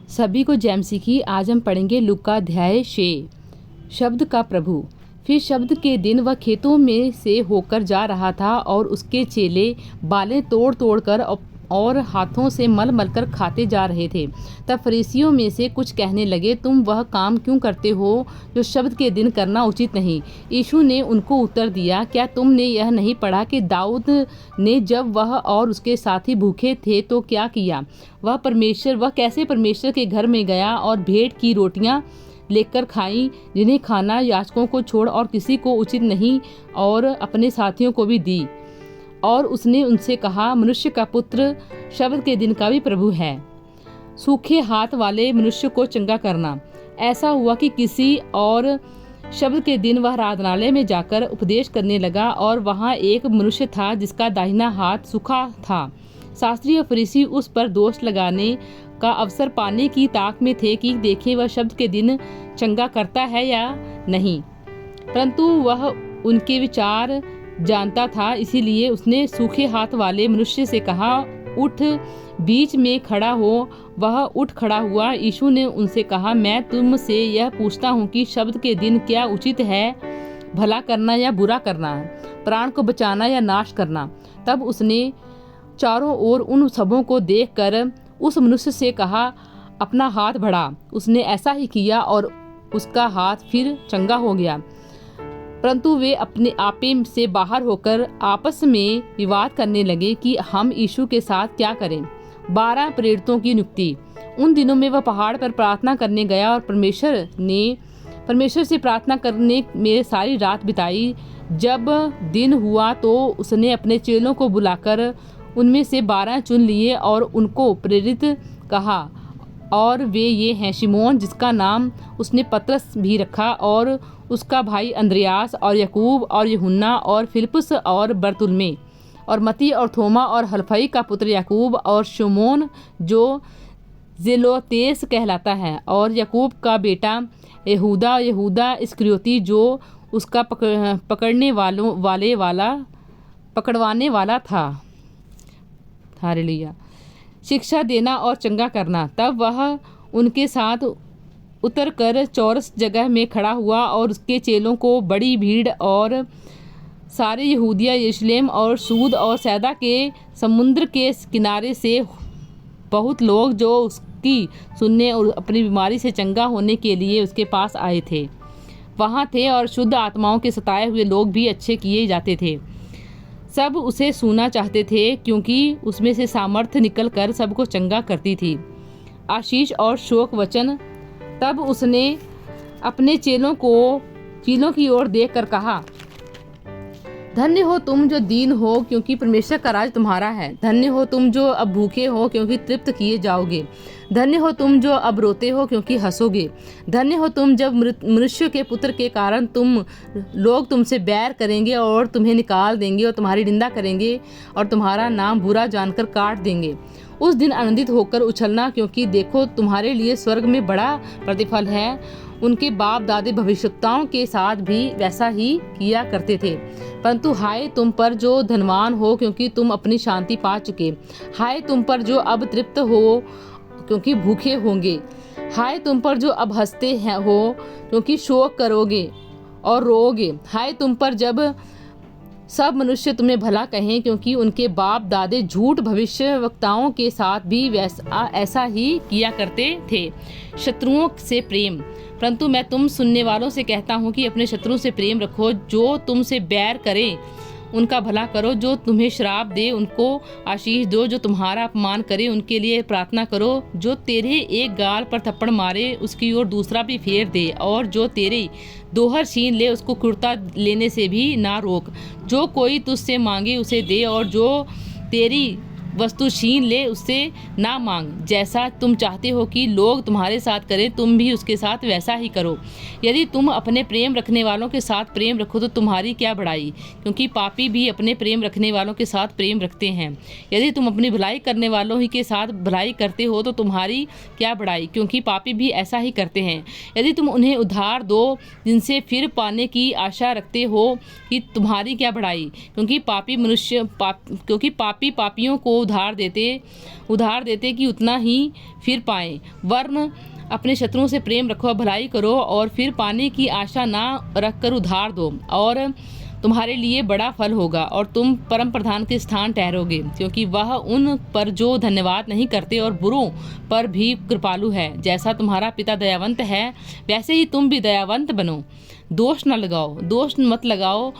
सभी को जैम सीखी। आज हम पढ़ेंगे लूका अध्याय 6। शब्द का प्रभु। फिर शब्द के दिन वह खेतों में से होकर जा रहा था और उसके चेले बालें तोड़ तोड़ कर और हाथों से मल मल कर खाते जा रहे थे। तब फरीसियों में से कुछ कहने लगे, तुम वह काम क्यों करते हो जो शब्द के दिन करना उचित नहीं। यीशु ने उनको उत्तर दिया, क्या तुमने यह नहीं पढ़ा कि दाऊद ने जब वह और उसके साथी भूखे थे तो क्या किया। वह कैसे परमेश्वर के घर में गया और भेंट की रोटियां लेकर खाई, जिन्हें खाना याजकों को छोड़ और किसी को उचित नहीं, और अपने साथियों को भी दी। और उसने उनसे कहा, मनुष्य का पुत्र शब्द के दिन का भी प्रभु है। सूखे हाथ वाले मनुष्य को चंगा करना। ऐसा हुआ कि किसी और शब्द के दिन वह आराधनालय में जाकर उपदेश करने लगा, और वहाँ एक मनुष्य था जिसका दाहिना हाथ सूखा था। शास्त्री और फरीसी उस पर दोष लगाने का अवसर पाने की ताक में थे कि देखें वह शब्द के दिन चंगा करता है या नहीं। परंतु वह उनके विचार जानता था, इसीलिए उसने सूखे हाथ वाले मनुष्य से कहा, उठ बीच में खड़ा हो। वह उठ खड़ा हुआ। यीशु ने उनसे कहा, मैं तुमसे यह पूछता हूँ कि शब्द के दिन क्या उचित है, भला करना या बुरा करना, प्राण को बचाना या नाश करना। तब उसने चारों ओर उन सबों को देखकर उस मनुष्य से कहा, अपना हाथ बढ़ा। उसने ऐसा ही किया और उसका हाथ फिर चंगा हो गया। परंतु वे अपने आपे से बाहर होकर आपस में विवाद करने लगे कि हम यीशु के साथ क्या करें। 12 प्रेरितों की नियुक्ति। उन दिनों में वह पहाड़ पर प्रार्थना करने गया और परमेश्वर से प्रार्थना करने में सारी रात बिताई। जब दिन हुआ तो उसने अपने चेलों को बुलाकर उनमें से 12 चुन लिए और उनको प्रेरित कहा। और वे ये हैं, शिमोन जिसका नाम उसने पतरस भी रखा, और उसका भाई अंद्रयास, और याकूब और यूहन्ना, और फिलिप्पुस और बरतुल्मै, और मती और थोमा, और हलफई का पुत्र याकूब, और शमौन जो जेलोतेस कहलाता है, और याकूब का बेटा यहूदा इस्करियोती जो उसका पकड़वाने वाला था। हालेलुया। शिक्षा देना और चंगा करना। तब वह उनके साथ उतरकर चौरस जगह में खड़ा हुआ, और उसके चेलों को बड़ी भीड़ और सारे यहूदिया, यरूशलेम और सूद और सैदा के समुद्र के किनारे से बहुत लोग जो उसकी सुनने और अपनी बीमारी से चंगा होने के लिए उसके पास आए थे वहाँ थे, और शुद्ध आत्माओं के सताए हुए लोग भी अच्छे किए जाते थे। सब उसे सुनना चाहते थे, क्योंकि उसमें से सामर्थ्य निकल कर सबको चंगा करती थी। आशीष और शोक वचन। तब उसने अपने चेलों की ओर देखकर कहा, धन्य हो तुम जो दीन हो, क्योंकि परमेश्वर का राज तुम्हारा है। धन्य हो तुम जो अब भूखे हो, क्योंकि तृप्त किए जाओगे। धन्य हो तुम जो अब रोते हो, क्योंकि हंसोगे। धन्य हो तुम जब मनुष्य के पुत्र के कारण लोग तुमसे बैर करेंगे और तुम्हें निकाल देंगे और तुम्हारी निंदा करेंगे और तुम्हारा नाम बुरा जानकर काट देंगे। उस दिन आनंदित होकर उछलना, क्योंकि देखो तुम्हारे लिए स्वर्ग में बड़ा प्रतिफल है। उनके बाप दादे भविष्यवक्ताओं के साथ भी वैसा ही किया करते थे। परंतु हाय तुम पर जो धनवान हो, क्योंकि तुम अपनी शांति पा चुके। हाय तुम पर जो अब तृप्त हो, क्योंकि भूखे होंगे। हाय तुम पर जो अब हंसते हो, क्योंकि शोक करोगे और रोओगे। हाय तुम पर जब सब मनुष्य तुम्हें भला कहें, क्योंकि उनके बाप दादे झूठ भविष्यवक्ताओं के साथ भी ऐसा ही किया करते थे। शत्रुओं से प्रेम। परंतु मैं तुम सुनने वालों से कहता हूँ कि अपने शत्रुओं से प्रेम रखो, जो तुमसे बैर करें उनका भला करो, जो तुम्हें श्राप दे उनको आशीष दो, जो तुम्हारा अपमान करे उनके लिए प्रार्थना करो, जो तेरे एक गाल पर थप्पड़ मारे उसकी ओर दूसरा भी फेर दे, और जो तेरे दोहर छीन ले उसको कुर्ता लेने से भी ना रोक। जो कोई तुझसे मांगे उसे दे, और जो तेरी वस्तु छीन ले उससे ना मांग। जैसा तुम चाहते हो कि लोग तुम्हारे साथ करें, तुम भी उसके साथ वैसा ही करो। यदि तुम अपने प्रेम रखने वालों के साथ प्रेम रखो तो तुम्हारी क्या बड़ाई, क्योंकि पापी भी अपने प्रेम रखने वालों के साथ प्रेम रखते हैं। यदि तुम अपनी भलाई करने वालों ही के साथ भलाई करते हो तो तुम्हारी क्या बड़ाई, क्योंकि पापी भी ऐसा ही करते हैं। यदि तुम उन्हें उधार दो जिनसे फिर पाने की आशा रखते हो, कि तुम्हारी क्या बड़ाई, क्योंकि पापी पापियों को को उधार देते कि उतना ही फिर पाएं। वरन अपने शत्रुओं से प्रेम रखो, भलाई करो और फिर पाने की आशा ना रखकर उधार दो, और तुम्हारे लिए बड़ा फल होगा और तुम परम प्रधान के स्थान ठहरोगे, क्योंकि वह उन पर जो धन्यवाद नहीं करते और बुरों पर भी कृपालु है। जैसा तुम्हारा पिता दयावंत है वैसे ही तुम भी दयावंत बनो। दोष मत लगाओ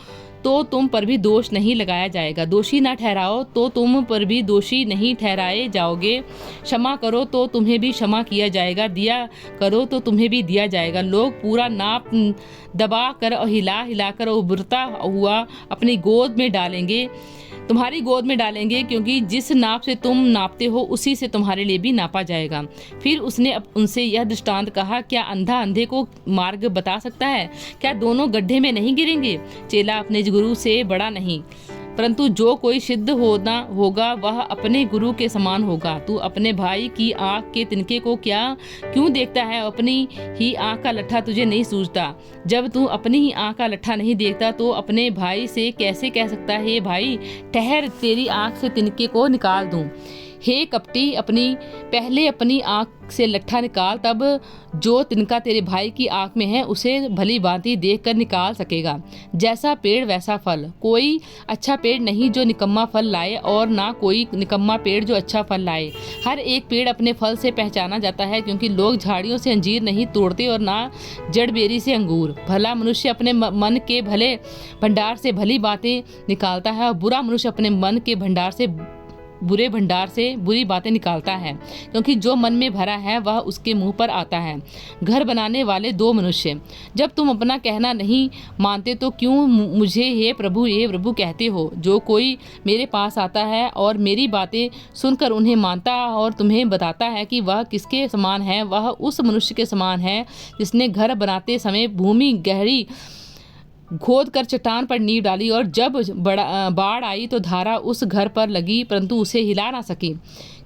तो तुम पर भी दोष नहीं लगाया जाएगा। दोषी ना ठहराओ तो तुम पर भी दोषी नहीं ठहराए जाओगे। क्षमा करो तो तुम्हें भी क्षमा किया जाएगा। दिया करो तो तुम्हें भी दिया जाएगा। लोग पूरा नाप दबा कर और हिला कर उभरता हुआ अपनी गोद में डालेंगे, तुम्हारी गोद में डालेंगे, क्योंकि जिस नाप से तुम नापते हो उसी से तुम्हारे लिए भी नापा जाएगा। फिर उसने उनसे यह दृष्टांत कहा, क्या अंधा अंधे को मार्ग बता सकता है? क्या दोनों गड्ढे में नहीं गिरेंगे? चेला अपने गुरु से बड़ा नहीं, परंतु जो कोई सिद्ध होगा वह अपने गुरु के समान होगा। तू अपने भाई की आंख के तिनके को क्यों देखता है? अपनी ही आंख का लट्ठा तुझे नहीं सूझता? जब तू अपनी ही आंख का लट्ठा नहीं देखता तो अपने भाई से कैसे कह सकता है, भाई ठहर तेरी आंख से तिनके को निकाल दूं? हे कपटी, पहले अपनी आंख से लट्ठा निकाल, तब जो तिनका तेरे भाई की आंख में है उसे भली भांति देख कर निकाल सकेगा। जैसा पेड़ वैसा फल। कोई अच्छा पेड़ नहीं जो निकम्मा फल लाए, और ना कोई निकम्मा पेड़ जो अच्छा फल लाए। हर एक पेड़ अपने फल से पहचाना जाता है, क्योंकि लोग झाड़ियों से अंजीर नहीं तोड़ते और ना जड़बेरी से अंगूर। भला मनुष्य अपने मन के भले भंडार से भली बातें निकालता है, और बुरा मनुष्य अपने मन के भंडार से बुरे भंडार से बुरी बातें निकालता है, क्योंकि जो मन में भरा है वह उसके मुंह पर आता है। घर बनाने वाले दो मनुष्य। जब तुम अपना कहना नहीं मानते तो क्यों मुझे हे प्रभु कहते हो? जो कोई मेरे पास आता है और मेरी बातें सुनकर उन्हें मानता और तुम्हें बताता है कि वह किसके समान है, वह उस मनुष्य के समान है जिसने घर बनाते समय भूमि गहरी खोद कर चट्टान पर नींव डाली, और जब बाढ़ आई तो धारा उस घर पर लगी, परंतु उसे हिला ना सकी,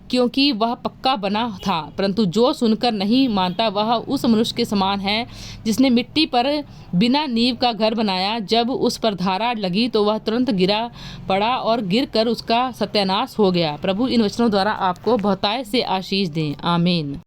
क्योंकि वह पक्का बना था। परंतु जो सुनकर नहीं मानता वह उस मनुष्य के समान है जिसने मिट्टी पर बिना नींव का घर बनाया। जब उस पर धारा लगी तो वह तुरंत गिरा पड़ा और गिर कर उसका सत्यानाश हो गया। प्रभु इन वचनों द्वारा आपको बहुतायत से आशीष दें। आमीन।